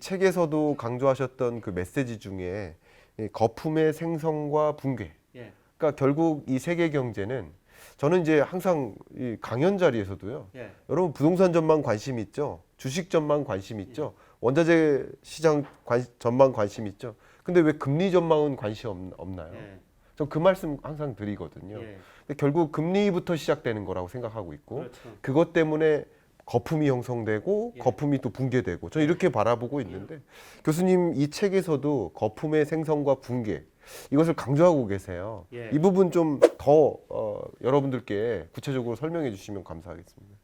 책에서도 강조하셨던 그 메시지 중에 이 거품의 생성과 붕괴. 예. 그러니까 결국 이 세계 경제는 저는 이제 항상 이 강연 자리에서도요. 예. 여러분 부동산 전망 관심 있죠? 주식 전망 관심 있죠? 원자재 시장 전망 관심 있죠? 근데 왜 금리 전망은 관심 없나요? 예. 전 그 말씀 항상 드리거든요. 예. 근데 결국 금리부터 시작되는 거라고 생각하고 있고 그렇죠. 그것 때문에 거품이 형성되고 예. 거품이 또 붕괴되고 저는 이렇게 바라보고 있는데 교수님 이 책에서도 거품의 생성과 붕괴 이것을 강조하고 계세요. 예. 이 부분 좀 더 여러분들께 구체적으로 설명해 주시면 감사하겠습니다.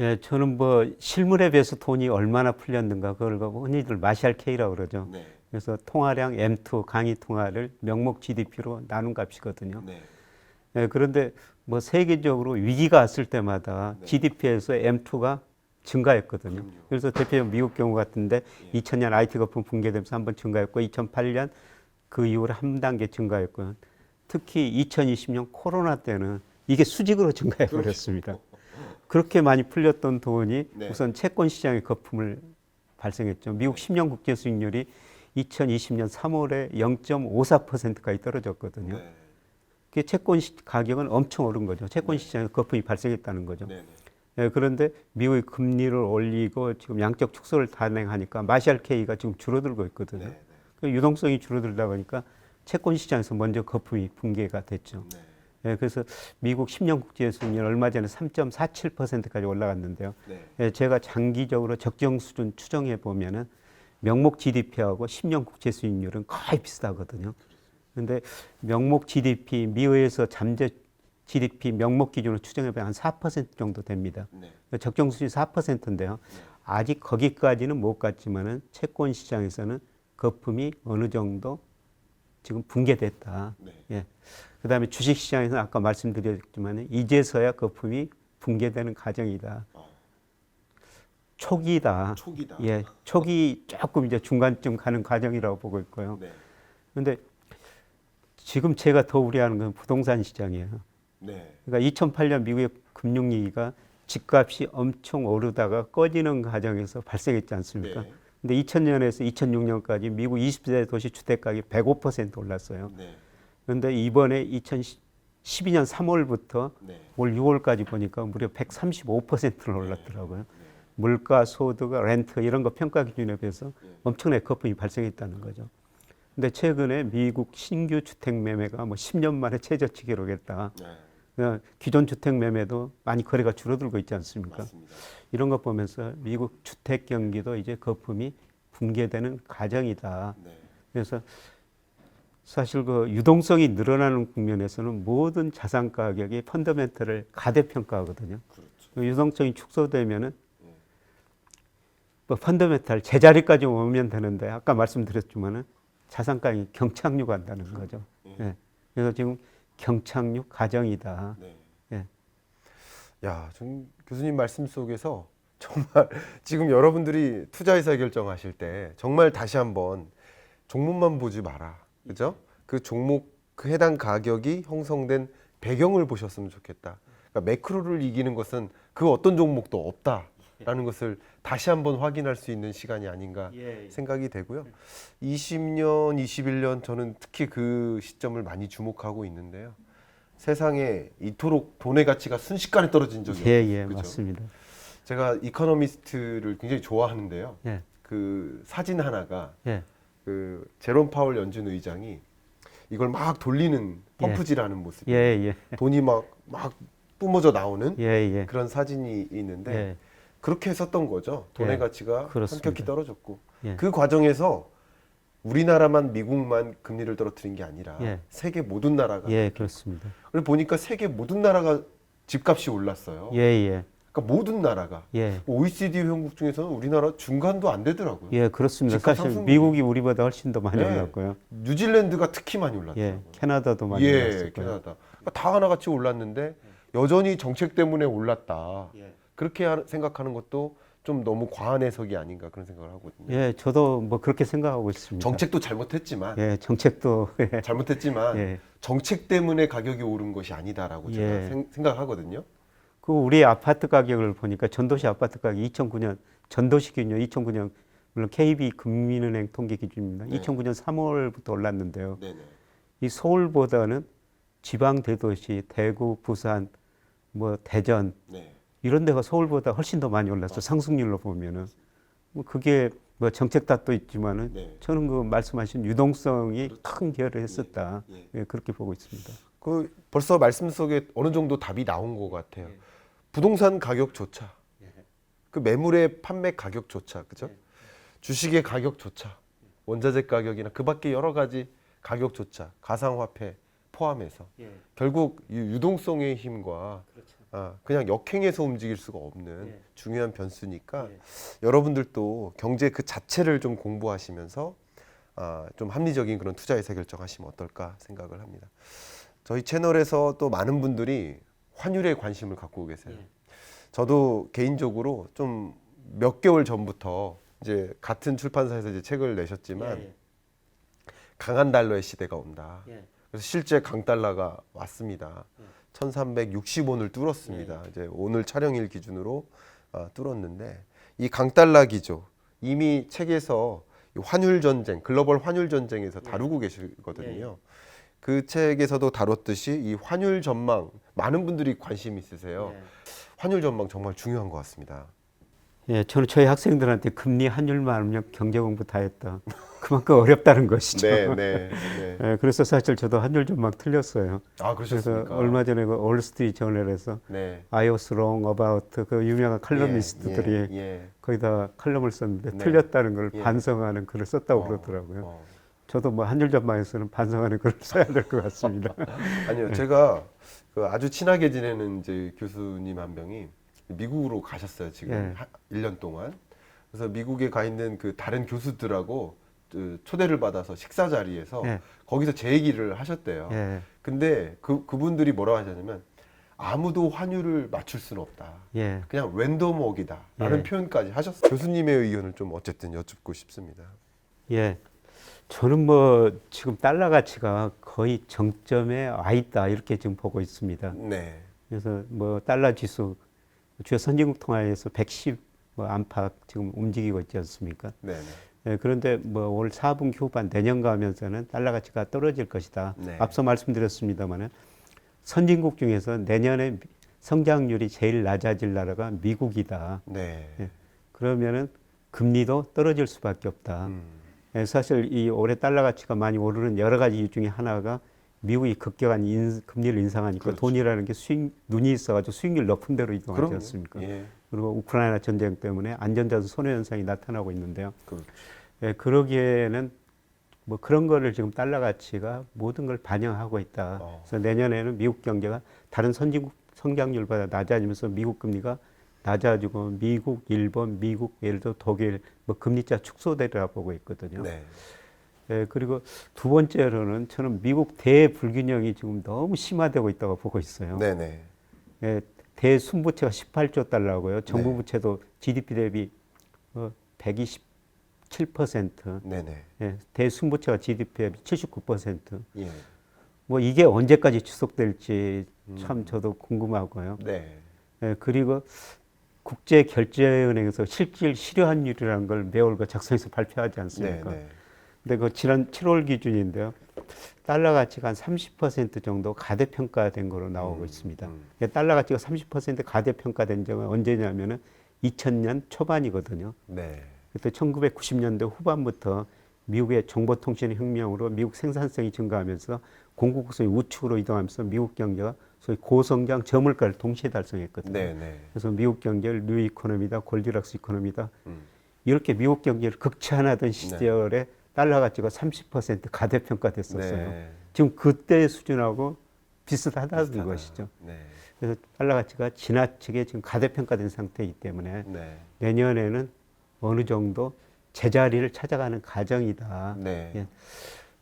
예, 저는 뭐 실물에 비해서 돈이 얼마나 풀렸는가 그걸 흔히들 마샬 K라고 그러죠. 네. 그래서 통화량 M2 강의 통화를 명목 GDP로 나눈 값이거든요. 네. 예, 그런데 뭐 세계적으로 위기가 왔을 때마다 네. GDP에서 M2가 증가했거든요. 그럼요. 그래서 대표적으로 미국 경우 같은데 2000년 IT 거품 붕괴되면서 한번 증가했고 2008년 그 이후로 한 단계 증가했고요. 특히 2020년 코로나 때는 이게 수직으로 증가해 버렸습니다. 그렇게 많이 풀렸던 돈이 네. 우선 채권 시장에 거품을 발생했죠. 미국 10년 국제 수익률이 2020년 3월에 0.54%까지 떨어졌거든요. 네. 그 채권 가격은 엄청 오른 거죠. 채권 시장에 거품이 발생했다는 거죠. 네. 예, 그런데 미국이 금리를 올리고 지금 양적 축소를 단행하니까 마샬 K가 지금 줄어들고 있거든요. 네. 그 유동성이 줄어들다 보니까 채권 시장에서 먼저 거품이 붕괴가 됐죠. 네. 예, 그래서 미국 10년 국제 수익률 얼마 전에 3.47%까지 올라갔는데요. 네. 예, 제가 장기적으로 적정 수준 추정해 보면은 명목 GDP하고 10년 국제 수익률은 거의 비슷하거든요. 그런데 명목 GDP 미국에서 잠재 GDP 명목 기준으로 추정해 보면 한 4% 정도 됩니다. 네. 적정 수준이 4%인데요. 아직 거기까지는 못 갔지만은 채권 시장에서는 거품이 어느 정도 지금 붕괴됐다. 네. 예. 그다음에 주식 시장에서는 아까 말씀드렸지만 이제서야 거품이 붕괴되는 과정이다. 초기다. 초기다. 예. 초기 조금 이제 중간쯤 가는 과정이라고 보고 있고요. 네. 그런데 지금 제가 더 우려하는 건 부동산 시장이에요. 네. 그러니까 2008년 미국의 금융위기가 집값이 엄청 오르다가 꺼지는 과정에서 발생했지 않습니까? 네. 근데 2000년에서 2006년까지 미국 20세 도시 주택 가격이 105% 올랐어요. 네. 그런데 이번에 2012년 3월부터 네. 올 6월까지 보니까 무려 135%는 올랐더라고요. 물가, 소득, 렌트 이런 거 평가 기준에 비해서 엄청나게 거품이 발생했다는 거죠. 근데 최근에 미국 신규 주택 매매가 뭐 10년 만에 최저치 기록했다. 네. 기존 주택 매매도 많이 거래가 줄어들고 있지 않습니까? 맞습니다. 이런 거 보면서 미국 주택 경기도 이제 거품이 붕괴되는 과정이다. 네. 그래서 사실 그 유동성이 늘어나는 국면에서는 모든 자산 가격이 펀더멘털을 가대평가하거든요. 그렇죠. 유동성이 축소되면은 뭐 펀더멘털 제자리까지 오면 되는데 아까 말씀드렸지만은 자산 가격이 경착륙 한다는 거죠. 예. 그래서 지금 경착륙 과정이다. 네. 예. 야, 좀 교수님 말씀 속에서 정말 지금 여러분들이 투자 의사 결정하실 때 정말 다시 한번 종목만 보지 마라. 그죠? 그 종목 그 해당 가격이 형성된 배경을 보셨으면 좋겠다. 그러니까 매크로를 이기는 것은 그 어떤 종목도 없다라는 것을 다시 한번 확인할 수 있는 시간이 아닌가 생각이 되고요. 20년, 21년 저는 특히 그 시점을 많이 주목하고 있는데요. 세상에 이토록 돈의 가치가 순식간에 떨어진 적이 없어요. 예, 그죠? 맞습니다. 제가 이코노미스트를 굉장히 좋아하는데요. 예. 그 사진 하나가 예. 그 제롬 파월 연준 의장이 이걸 막 돌리는 펌프질하는 모습이 예. 돈이 막 뿜어져 나오는 예. 그런 사진이 있는데 예. 그렇게 썼던 거죠. 돈의 예, 가치가 그렇습니다. 현격히 떨어졌고 예. 그 과정에서 우리나라만 미국만 금리를 떨어뜨린 게 아니라 예. 세계 모든 나라가 예, 그렇습니다. 그리고 보니까 세계 모든 나라가 집값이 올랐어요. 예. 그러니까 모든 나라가 예. OECD 회원국 중에서는 우리나라 중간도 안 되더라고요. 예, 그렇습니다. 집값 사실 상승률이. 미국이 우리보다 훨씬 더 많이 네. 올랐고요. 뉴질랜드가 특히 많이 올랐더라고요. 예, 캐나다도 많이 예, 올랐을 거예요. 캐나다. 그러니까 다 하나같이 올랐는데 여전히 정책 때문에 올랐다. 그렇게 생각하는 것도 좀 너무 과한 해석이 아닌가 그런 생각을 하거든요. 예, 저도 뭐 그렇게 생각하고 있습니다. 정책도 잘못했지만 예, 정책도 예. 잘못했지만 예. 정책 때문에 가격이 오른 것이 아니다라고 제가 예. 생각하거든요. 그 우리 아파트 가격을 보니까 전도시 아파트 가격이 2009년 전도시 기준으로 2009년 물론 KB 국민은행 통계 기준입니다. 네. 2009년 3월부터 올랐는데요. 네네. 이 서울보다는 지방 대도시 대구, 부산, 뭐 대전 네. 이런 데가 서울보다 훨씬 더 많이 올랐어. 상승률로 보면은 뭐 그게 뭐 정책 탓도 있지만은 네. 저는 그 말씀하신 유동성이 큰 기여를 했었다. 예. 예, 그렇게 보고 있습니다. 그 벌써 말씀 속에 어느 정도 답이 나온 것 같아요. 부동산 가격조차, 그 매물의 판매 가격조차, 그죠? 주식의 가격조차, 원자재 가격이나 그밖에 여러 가지 가격조차, 가상화폐 포함해서 결국 이 유동성의 힘과 그냥 역행해서 움직일 수가 없는 중요한 변수니까 여러분들도 경제 그 자체를 좀 공부하시면서 좀 합리적인 그런 투자 의사 결정하시면 어떨까 생각을 합니다. 저희 채널에서 또 많은 분들이 환율에 관심을 갖고 계세요. 저도 개인적으로 좀 몇 개월 전부터 이제 같은 출판사에서 이제 책을 내셨지만 강한 달러의 시대가 온다. 그래서 실제 강달러가 왔습니다. 1360원을 뚫었습니다. 이제 오늘 촬영일 기준으로 뚫었는데 이 강달러 기조 이미 책에서 이 환율 전쟁, 글로벌 환율 전쟁에서 다루고 계시거든요. 그 책에서도 다뤘듯이 이 환율 전망 많은 분들이 관심 있으세요. 환율 전망 정말 중요한 것 같습니다. 예, 저는 저희 학생들한테 금리 환율만 알면 경제 공부 다 했다. 그만큼 어렵다는 것이죠. 네. 예, 그래서 사실 저도 환율 전망 틀렸어요. 아, 그래서 그러셨습니까? 얼마 전에 그 올스트리트 저널에서 I was wrong about 그 유명한 칼럼니스트들이 거기다 칼럼을 썼는데 틀렸다는 걸 반성하는 글을 썼다고 그러더라고요. 저도 뭐 환율 전망에서는 반성하는 글을 써야 될 것 같습니다. 아니요, 제가 그 아주 친하게 지내는 이제 교수님 한 명이 미국으로 가셨어요. 지금 1년 동안. 그래서 미국에 가 있는 그 다른 교수들하고 그 초대를 받아서 식사 자리에서 거기서 제 얘기를 하셨대요. 근데 그분들이 뭐라고 하셨냐면 아무도 환율을 맞출 수는 없다. 그냥 랜덤워크이다. 라는 표현까지 하셨어요. 교수님의 의견을 좀 어쨌든 여쭙고 싶습니다. 예. 저는 뭐 지금 달러 가치가 거의 정점에 와 있다 이렇게 지금 보고 있습니다. 네. 그래서 뭐 달러 지수 주요 선진국 통화에서 110 뭐 안팎 지금 움직이고 있지 않습니까? 네. 예, 그런데 뭐 올 4분기 후반 내년 가면서는 달러 가치가 떨어질 것이다. 앞서 말씀드렸습니다만은 선진국 중에서 내년에 성장률이 제일 낮아질 나라가 미국이다. 네. 예, 그러면은 금리도 떨어질 수밖에 없다. 예, 사실 이 올해 달러 가치가 많이 오르는 여러 가지 이유 중에 하나가 미국이 급격한 금리를 인상하니까 그렇죠. 돈이라는 게 눈이 있어가지고 수익률 높은 데로 이동하지 그럼요. 않습니까? 예. 그리고 우크라이나 전쟁 때문에 안전자산 손해 현상이 나타나고 있는데요. 그렇죠. 예, 그러기에는 뭐 그런 거를 지금 달러 가치가 모든 걸 반영하고 있다. 그래서 내년에는 미국 경제가 다른 선진국 성장률보다 낮아지면서 미국 금리가 낮아지고 미국, 일본, 미국, 예를 들어 독일 뭐 금리차 축소되리라 보고 있거든요. 네. 예, 그리고 두 번째로는 저는 미국 대불균형이 지금 너무 심화되고 있다고 보고 있어요. 네네. 예, 대순부채가 18조 달러고요. 정부 부채도 GDP 대비 127%. 네네. 예, 대순부채가 GDP 대비 79%. 예. 뭐 이게 언제까지 지속될지 참 저도 궁금하고요. 네. 예, 그리고 국제결제은행에서 실질 실효환율이라는 걸 매월 작성해서 발표하지 않습니까? 네. 근데 그 지난 7월 기준인데요. 달러 가치가 한 30% 정도 가대평가된 거로 나오고 있습니다. 달러 가치가 30% 가대평가된 적은 언제냐면은 2000년 초반이거든요. 네. 그때 1990년대 후반부터 미국의 정보통신 혁명으로 미국 생산성이 증가하면서 공급국성이 우측으로 이동하면서 미국 경제가 소위 고성장 저물가를 동시에 달성했거든요. 네. 그래서 미국 경제를 뉴 이코노미다, 골디락스 이코노미다 이렇게 미국 경제를 극찬하던 시절에 달러 가치가 30% 가대평가됐었어요. 네. 지금 그때 수준하고 비슷하다는 것이죠. 네. 그래서 달러 가치가 지나치게 지금 가대평가된 상태이기 때문에 네. 내년에는 어느 정도 제자리를 찾아가는 과정이다. 네. 예.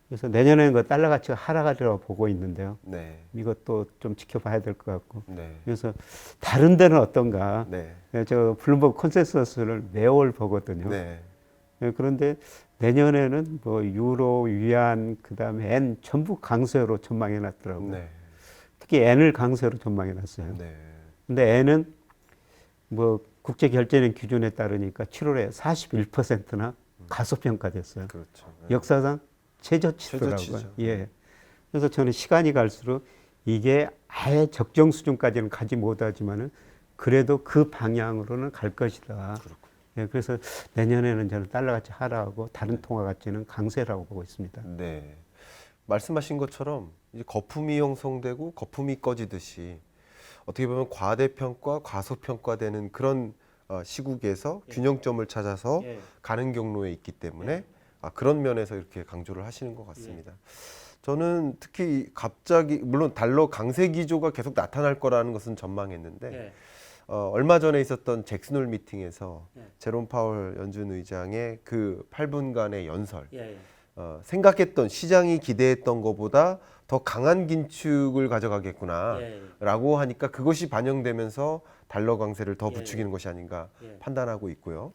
그래서 내년에는 그 달러 가치가 하락하리라고 보고 있는데요. 네. 이것도 좀 지켜봐야 될 것 같고. 네. 그래서 다른 데는 어떤가? 네. 저 블룸버그 컨센서스를 매월 보거든요. 네. 예, 그런데 내년에는 뭐 유로, 위안, 그다음에 엔 전부 강세로 전망해 놨더라고요. 네. 특히 엔을 강세로 전망해 놨어요. 네. 근데 엔은 뭐 국제 결제는 기준에 따르니까 7월에 41%나 가소평가됐어요. 그렇죠. 역사상 최저치더라고요. 최저치죠. 예. 그래서 저는 시간이 갈수록 이게 아예 적정 수준까지는 가지 못하지만은 그래도 그 방향으로는 갈 것이다. 예, 그래서 내년에는 저는 달러가치 하락하고 다른 통화 가치는 강세라고 보고 있습니다. 네. 말씀하신 것처럼 이제 거품이 형성되고 거품이 꺼지듯이 어떻게 보면 과대평가, 과소평가되는 그런 시국에서 균형점을 찾아서 가는 경로에 있기 때문에 그런 면에서 이렇게 강조를 하시는 것 같습니다. 저는 특히 갑자기 물론 달러 강세 기조가 계속 나타날 거라는 것은 전망했는데 얼마 전에 있었던 잭슨홀 미팅에서 제롬 파월 연준 의장의 그 8분간의 연설 생각했던 시장이 기대했던 것보다 더 강한 긴축을 가져가겠구나라고 하니까 그것이 반영되면서 달러 강세를 더 부추기는 것이 아닌가 판단하고 있고요.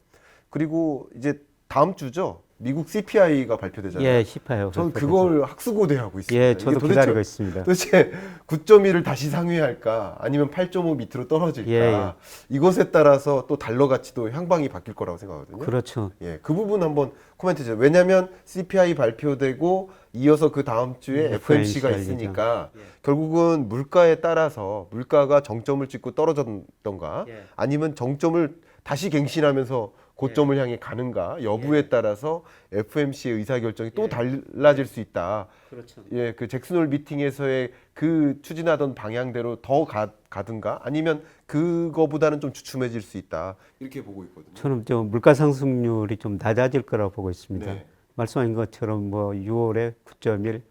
그리고 이제 다음 주죠. 미국 CPI가 발표되잖아요. 예, 싶어요. 저는 그걸 학수고대하고 있습니다. 예, 이게 저도 도대체- 기다리고 있습니다. 도대체 9.1을 다시 상회할까 아니면 8.5 밑으로 떨어질까 예. 이것에 따라서 또 달러 가치도 향방이 바뀔 거라고 생각하거든요. 그렇죠. 예, 그 부분 한번 코멘트 해주세요. 왜냐하면 CPI 발표되고 이어서 그 다음 주에 FOMC가 FOMC 있으니까 결국은 물가에 따라서 물가가 정점을 찍고 떨어졌던가 아니면 정점을 다시 갱신하면서 고점을 향해 가는가 여부에 따라서 FOMC의 의사결정이 또 달라질 수 있다. 그렇죠. 예, 그 잭슨홀 미팅에서의 그 추진하던 방향대로 더 가든가 아니면 그거보다는 좀 주춤해질 수 있다. 이렇게 보고 있거든요. 저는 좀 물가 상승률이 좀 낮아질 거라고 보고 있습니다. 네. 말씀하신 것처럼 뭐 6월에 9.1,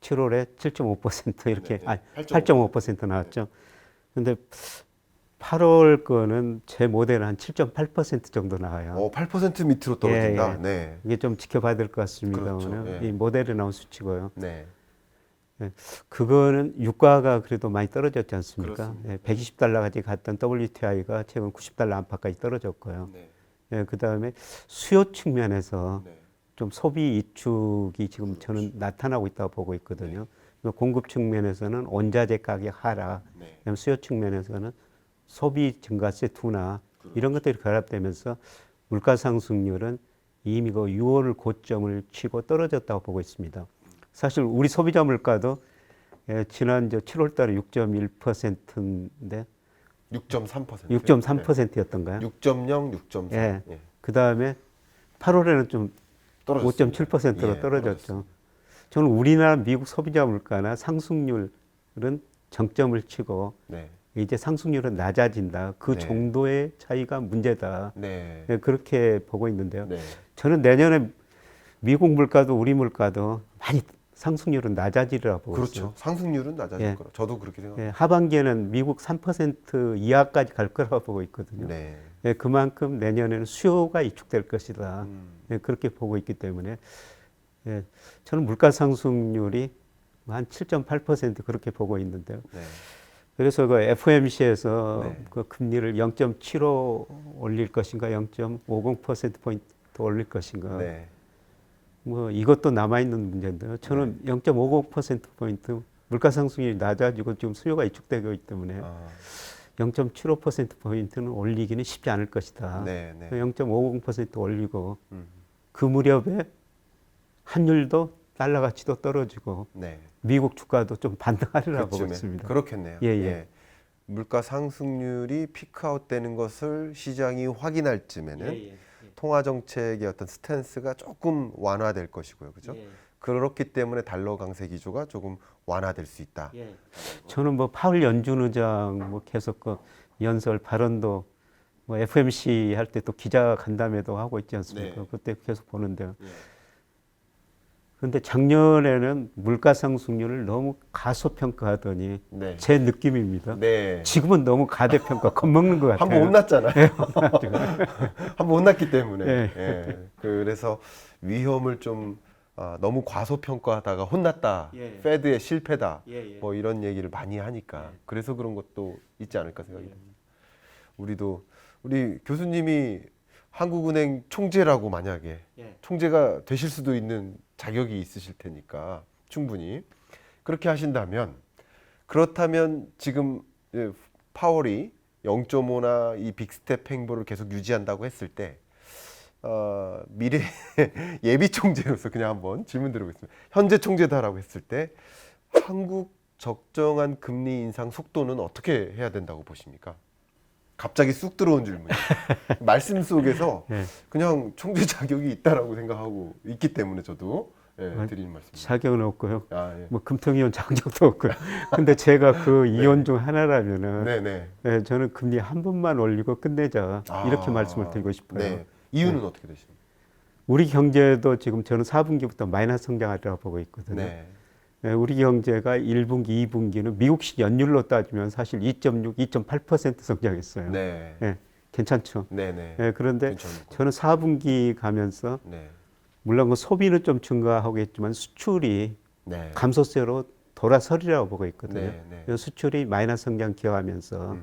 7월에 7.5% 이렇게 네, 아니 8.5% 8.5% 나왔죠. 근데 8월 거는 제 모델은 한 7.8% 정도 나와요. 8% 밑으로 떨어진다. 예, 예. 네. 이게 좀 지켜봐야 될 것 같습니다. 그렇죠. 오늘 예. 이 모델에 나온 수치고요. 네. 그거는 유가가 그래도 많이 떨어졌지 않습니까? 그렇습니다. 예, 120달러까지 갔던 WTI가 최근 90달러 안팎까지 떨어졌고요. 네. 예, 그다음에 수요 측면에서 네. 좀 소비 이축이 지금 저는 나타나고 있다고 보고 있거든요. 공급 측면에서는 원자재 가격 하락, 네. 그다음에 수요 측면에서는 소비 증가세 둔화 이런 것들이 결합되면서 물가 상승률은 이미 그 6월 고점을 치고 떨어졌다고 보고 있습니다. 사실 우리 소비자 물가도 지난 7월달에 6.1%인데 6.3%. 6.3%였던가요? 6.0, 6.4. 예. 예. 그 다음에 8월에는 좀 떨어졌습니다. 5.7%로 예, 떨어졌죠. 저는 우리나라 미국 소비자 물가나 상승률은 정점을 치고 네. 이제 상승률은 낮아진다. 그 네. 정도의 차이가 문제다. 네. 네, 그렇게 보고 있는데요. 네. 저는 내년에 미국 물가도 우리 물가도 많이 상승률은 낮아지리라 보고 그렇죠. 있어요. 상승률은 낮아질 예. 거라. 저도 그렇게 생각합니다. 예, 하반기에는 미국 3% 이하까지 갈 거라고 보고 있거든요. 네. 예, 그만큼 내년에는 수요가 이축될 것이다. 음. 예, 그렇게 보고 있기 때문에 예, 저는 물가 상승률이 한 7.8% 그렇게 보고 있는데요. 네. 그래서 그 FOMC에서 네. 그 금리를 0.75 올릴 것인가, 0.50%포인트 올릴 것인가. 네. 뭐 이것도 남아있는 문제인데요. 저는 0.50%포인트 물가 상승률이 낮아지고 지금 수요가 이축되고 있기 때문에 0.75%포인트는 올리기는 쉽지 않을 것이다. 네. 네. 0.50% 올리고 음. 그 무렵에 환율도 달러 가치도 떨어지고 네. 미국 주가도 좀 반등하리라고 보고 그쯤에. 있습니다. 그렇겠네요. 예, 예. 물가 상승률이 피크아웃 되는 것을 시장이 확인할 쯤에는 통화 정책의 어떤 스탠스가 조금 완화될 것이고요. 그죠? 그렇기 때문에 달러 강세 기조가 조금 완화될 수 있다. 저는 뭐 파월 연준 의장 뭐 계속 그 연설 발언도 뭐 FMC 할 때 또 기자 간담회도 하고 있지 않습니까? 네. 그때 계속 보는데요. 그런데 작년에는 물가 상승률을 너무 가소평가하더니 네. 제 느낌입니다. 네. 지금은 너무 가대평가 겁먹는 것 같아요. 한번 혼났잖아요. 한번 혼났기 때문에. 네. 예. 그래서 위험을 좀 너무 과소평가하다가 혼났다. 예. 페드의 실패다. 예, 예. 뭐 이런 얘기를 많이 하니까 그래서 그런 것도 있지 않을까 생각이 듭니다. 우리 교수님이 한국은행 총재라고 만약에 총재가 되실 수도 있는 자격이 있으실 테니까 충분히 그렇게 하신다면 그렇다면 지금 파월이 0.5나 이 빅스텝 행보를 계속 유지한다고 했을 때 미래 예비 총재로서 그냥 한번 질문 드리겠습니다. 현재 총재다라고 했을 때 한국 적정한 금리 인상 속도는 어떻게 해야 된다고 보십니까? 갑자기 쑥 들어온 질문이에요. 말씀 속에서 예. 그냥 총재 자격이 있다라고 생각하고 있기 때문에 저도 드리는 말씀입니다. 자격은 없고요. 아, 예. 뭐 금통위원 자격도 없고요. 근데 제가 그 위원 중 하나라면은 네네. 예, 저는 금리 한 번만 올리고 끝내자 이렇게 말씀을 드리고 싶어요. 네. 이유는 어떻게 되십니까? 우리 경제도 지금 저는 4분기부터 마이너스 성장하리라고 보고 있거든요. 네. 예, 우리 경제가 1분기, 2분기는 미국식 연율로 따지면 사실 2.6, 2.8% 성장했어요. 네. 예, 괜찮죠. 네네. 예, 그런데 괜찮고. 저는 4분기 가면서 네. 물론 그 소비는 좀 증가하겠지만 수출이 네. 감소세로 돌아서리라고 보고 있거든요. 네, 네. 그래서 수출이 마이너스 성장 기여하면서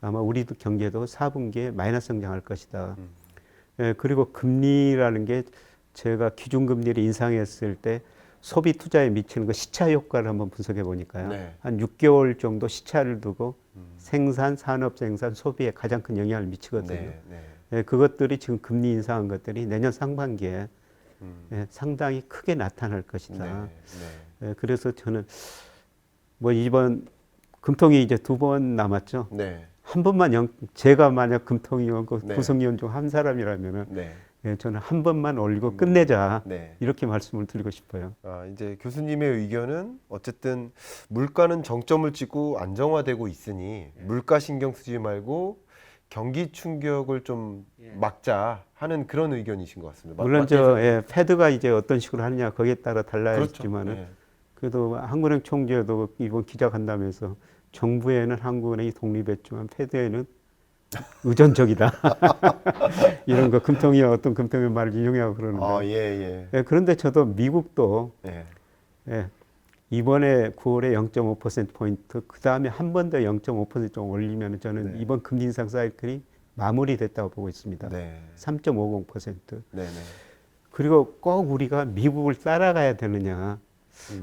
아마 우리도 경제도 4분기에 마이너스 성장할 것이다. 예, 그리고 금리라는 게 제가 기준금리를 인상했을 때 소비 투자에 미치는 그 시차 효과를 한번 분석해 보니까요. 네. 한 6개월 정도 시차를 두고 생산, 산업 생산, 소비에 가장 큰 영향을 미치거든요. 네. 네. 예, 그것들이 지금 금리 인상한 것들이 내년 상반기에 예, 상당히 크게 나타날 것이다. 네. 네. 예, 그래서 저는 뭐 이번 금통위 이제 2번 남았죠. 네. 한 번만 제가 만약 금통위원 네. 구성위원 중 한 사람이라면은 네. 예, 저는 한 번만 올리고 끝내자 네. 이렇게 말씀을 드리고 싶어요. 이제 교수님의 의견은 어쨌든 물가는 정점을 찍고 안정화되고 있으니 물가 신경 쓰지 말고 경기 충격을 좀 막자 하는 그런 의견이신 것 같습니다. 물론 저 패드가 이제 어떤 식으로 하느냐 거기에 따라 달라지지만은 그렇죠. 네. 그래도 한국은행 총재도 이번 기자간담회에서 정부에는 한국은행이 독립했지만 패드에는 의존적이다. 이런 거 금통위와 어떤 금통위 말을 인용하고 그러는데. 예. 예, 그런데 저도 미국도 예. 예, 이번에 9월에 0.5%포인트, 그 다음에 한 번 더 0.5% 올리면 저는 네. 이번 금리 인상 사이클이 마무리됐다고 보고 있습니다. 네. 3.50%. 네. 네. 그리고 꼭 우리가 미국을 따라가야 되느냐.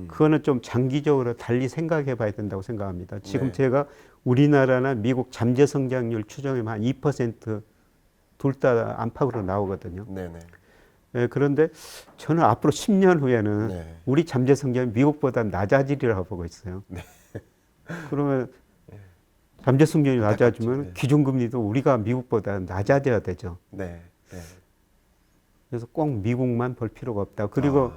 그거는 좀 장기적으로 달리 생각해 봐야 된다고 생각합니다. 지금 네. 제가 우리나라나 미국 잠재 성장률 추정하면 한 2%둘 다 안팎으로 나오거든요. 네네. 예, 그런데 저는 앞으로 10년 후에는 네. 우리 잠재 성장이 미국보다 낮아지리라고 보고 있어요. 네. 그러면 잠재 성장이 낮아지면 네. 기준금리도 우리가 미국보다 낮아져야 되죠. 네. 네. 그래서 꼭 미국만 볼 필요가 없다. 그리고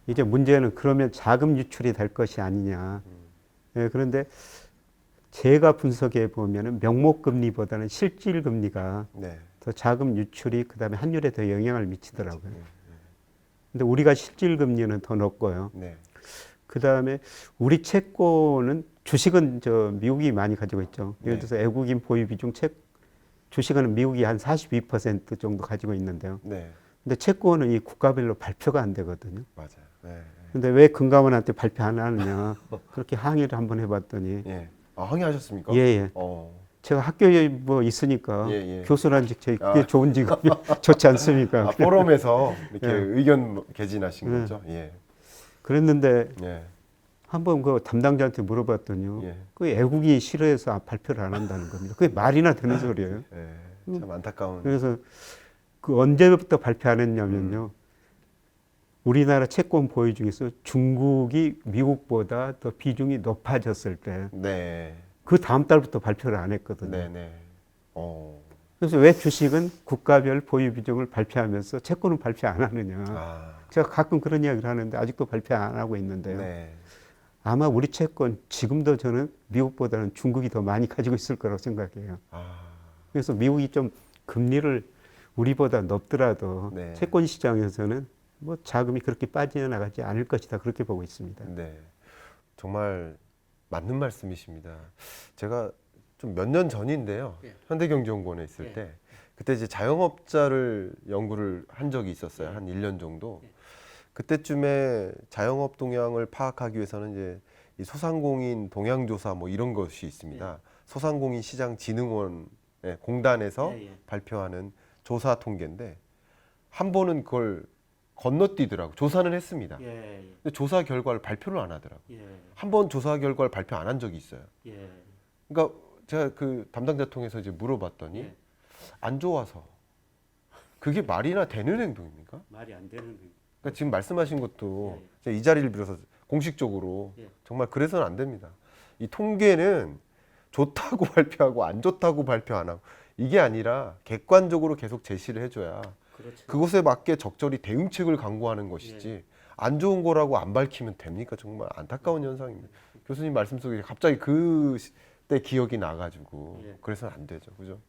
이제 문제는 그러면 자금 유출이 될 것이 아니냐. 예, 그런데 제가 분석해 보면은 명목금리보다는 실질금리가 네. 더 자금 유출이 그다음에 환율에 더 영향을 미치더라고요. 근데 우리가 실질금리는 더 높고요. 네. 그다음에 우리 채권은 주식은 저 미국이 많이 가지고 있죠. 예를 네. 들어서 외국인 보유 비중 주식은 미국이 한 42% 정도 가지고 있는데요. 네. 근데 채권은 이 국가별로 발표가 안 되거든요. 맞아요. 네. 근데 왜 금감원한테 발표 안 하느냐 그렇게 항의를 한번 해봤더니 예. 항의하셨습니까? 예. 제가 학교에 뭐 있으니까 예. 교수란 직책이 그게 좋은 직업이 좋지 않습니까? 포럼에서 이렇게 예. 의견 개진하신 예. 거죠? 예. 그랬는데 예. 한번 그 담당자한테 물어봤더니요. 예. 그 애국이 싫어해서 발표를 안 한다는 겁니다. 그게 말이나 되는 소리예요. 예. 참 안타까운. 그래서 그 언제부터 발표 안 했냐면요. 우리나라 채권 보유 중에서 중국이 미국보다 더 비중이 높아졌을 때 네. 그 다음 달부터 발표를 안 했거든요. 네네. 그래서 왜 주식은 국가별 보유 비중을 발표하면서 채권은 발표 안 하느냐. 제가 가끔 그런 이야기를 하는데 아직도 발표 안 하고 있는데요. 네. 아마 우리 채권 지금도 저는 미국보다는 중국이 더 많이 가지고 있을 거라고 생각해요. 그래서 미국이 좀 금리를 우리보다 높더라도 네. 채권 시장에서는 뭐 자금이 그렇게 빠져나가지 않을 것이다 그렇게 보고 있습니다. 네. 정말 맞는 말씀이십니다. 제가 좀 몇 년 전인데요. 현대경제연구원에 있을 때 그때 이제 자영업자를 연구를 한 적이 있었어요. 한 1년 정도. 그때쯤에 자영업 동향을 파악하기 위해서는 이제 이 소상공인 동향조사 뭐 이런 것이 있습니다. 소상공인 시장진흥원 공단에서 발표하는 조사 통계인데 한 번은 그걸 건너뛰더라고. 조사는 했습니다. 근데 조사 결과를 발표를 안 하더라고. 한 번 조사 결과를 발표 안 한 적이 있어요. 그러니까 제가 그 담당자 통해서 이제 물어봤더니 안 좋아서 그게 말이나 되는 행동입니까? 말이 안 되는. 그러니까 지금 말씀하신 것도 제가 이 자리를 빌어서 공식적으로 정말 그래서는 안 됩니다. 이 통계는 좋다고 발표하고 안 좋다고 발표 안 하고 이게 아니라 객관적으로 계속 제시를 해줘야 그렇죠. 그것에 맞게 적절히 대응책을 강구하는 것이지 안 좋은 거라고 안 밝히면 됩니까? 정말 안타까운 현상입니다. 교수님 말씀 속에 갑자기 그때 기억이 나가지고 그래서는 안 되죠. 그죠?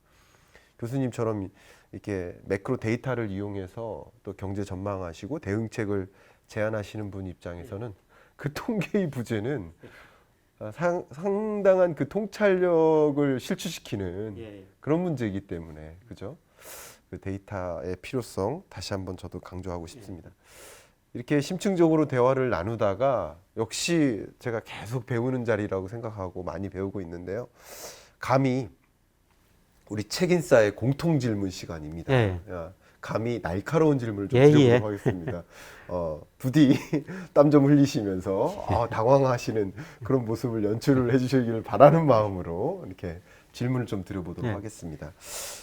교수님처럼 이렇게 매크로 데이터를 이용해서 또 경제 전망하시고 대응책을 제안하시는 분 입장에서는 그 통계의 부재는 상당한 그 통찰력을 실추시키는 그런 문제이기 때문에 그죠? 그 데이터의 필요성 다시 한번 저도 강조하고 싶습니다. 이렇게 심층적으로 대화를 나누다가 역시 제가 계속 배우는 자리라고 생각하고 많이 배우고 있는데요. 감히 우리 책인싸의 공통 질문 시간입니다. 야, 감히 날카로운 질문을 좀 드려보도록 하겠습니다. 부디 땀 좀 흘리시면서 당황하시는 그런 모습을 연출을 해주시기를 바라는 마음으로 이렇게 질문을 좀 드려보도록 하겠습니다.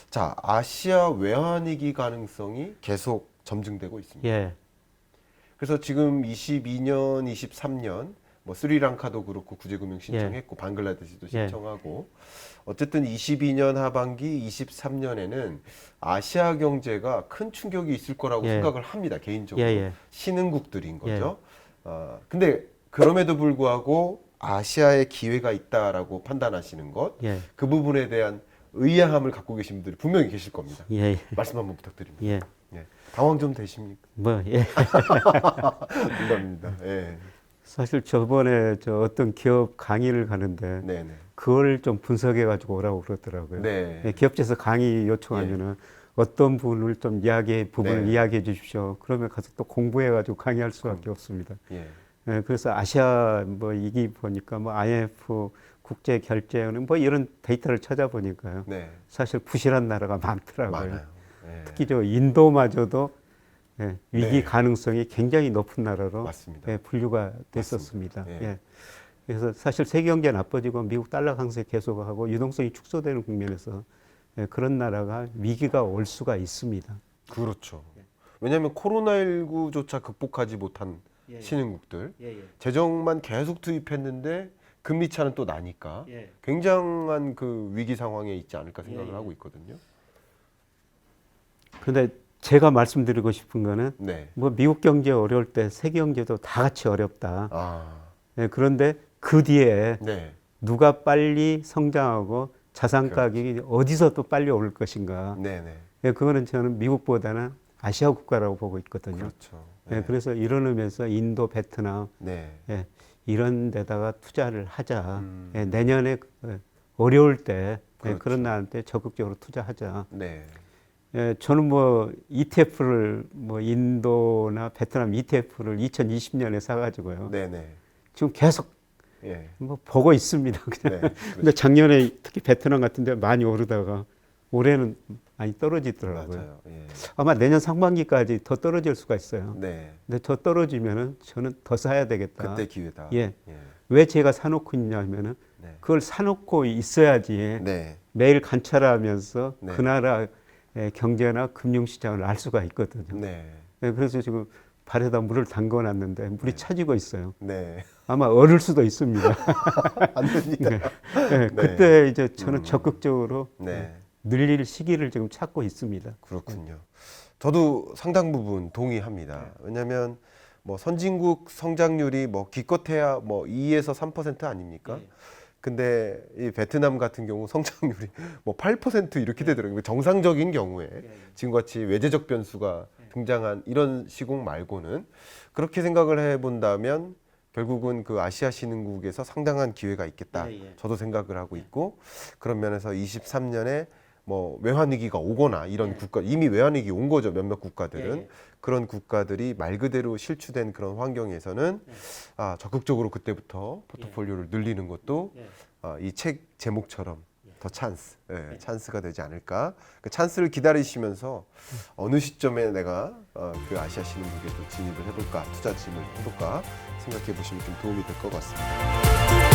자, 아시아 외환위기 가능성이 계속 점증되고 있습니다. 그래서 지금 22년, 23년 뭐 스리랑카도 그렇고 구제금융 신청했고 방글라데시도 신청하고 어쨌든 22년 하반기, 23년에는 아시아 경제가 큰 충격이 있을 거라고 생각을 합니다. 개인적으로 신흥국들인 거죠. 근데 그럼에도 불구하고 아시아에 기회가 있다라고 판단하시는 것, 그 부분에 대한 의아함을 갖고 계신 분들이 분명히 계실 겁니다. 말씀 한번 부탁드립니다. 당황 좀 되십니까? 농담입니다. 사실 저번에 어떤 기업 강의를 가는데 그걸 좀 분석해 가지고 오라고 그러더라고요. 기업체에서 강의 요청하면은 어떤 부분을 좀 부분을 이야기해 주십시오. 그러면 가서 또 공부해 가지고 강의할 수밖에 없습니다. 그래서 아시아 이기 보니까 IMF 국제 결제은행 이런 데이터를 찾아보니까요. 사실 부실한 나라가 많더라고요. 특히 인도마저도 위기 가능성이 굉장히 높은 나라로 분류가 됐었습니다. 그래서 사실 세계 경제 나빠지고 미국 달러 강세 계속하고 유동성이 축소되는 국면에서 그런 나라가 위기가 올 수가 있습니다. 그렇죠. 왜냐하면 코로나19조차 극복하지 못한 신흥국들 재정만 계속 투입했는데 금리 차는 또 나니까 굉장한 그 위기 상황에 있지 않을까 생각을 하고 있거든요. 그런데 제가 말씀드리고 싶은 거는 미국 경제 어려울 때 세계 경제도 다 같이 어렵다. 그런데 그 뒤에 누가 빨리 성장하고 자산 가격이 어디서 또 빨리 오를 것인가. 그거는 저는 미국보다는 아시아 국가라고 보고 있거든요. 그래서 이런 의미에서 인도, 베트남 이런 데다가 투자를 하자. 내년에 어려울 때 그런 나라한테 적극적으로 투자하자. 저는 ETF를 인도나 베트남 ETF를 2020년에 사가지고요. 지금 계속 보고 있습니다. 그냥. 근데 작년에 특히 베트남 같은 데 많이 오르다가 올해는 많이 떨어지더라고요. 아마 내년 상반기까지 더 떨어질 수가 있어요. 근데 더 떨어지면은 저는 더 사야 되겠다. 그때 기회다. 왜 제가 사놓고 있냐면은 그걸 사놓고 있어야지 매일 관찰하면서 그 나라 경제나 금융시장을 알 수가 있거든요. 그래서 지금 발에다 물을 담궈놨는데 물이 차지고 있어요. 아마 얼을 수도 있습니다. 안 됩니다. 그때 이제 저는 적극적으로 늘릴 시기를 지금 찾고 있습니다. 그렇군요. 저도 상당 부분 동의합니다. 왜냐하면 선진국 성장률이 기껏해야 2에서 3% 아닙니까? 근데 이 베트남 같은 경우 성장률이 8% 이렇게 되더라고요. 정상적인 경우에 지금같이 외재적 변수가 등장한 이런 시국 말고는 그렇게 생각을 해본다면 결국은 그 아시아 신흥국에서 상당한 기회가 있겠다. 저도 생각을 하고 있고 그런 면에서 23년에 외환위기가 오거나 이런 국가 이미 외환위기 온 거죠. 몇몇 국가들은 그런 국가들이 말 그대로 실추된 그런 환경에서는 적극적으로 그때부터 포트폴리오를 늘리는 것도 이 책 제목처럼 더 찬스가 되지 않을까. 그 찬스를 기다리시면서 어느 시점에 내가 그 아시아 신흥국에 또 진입을 해볼까, 투자 진입을 해볼까 생각해 보시면 좀 도움이 될 것 같습니다.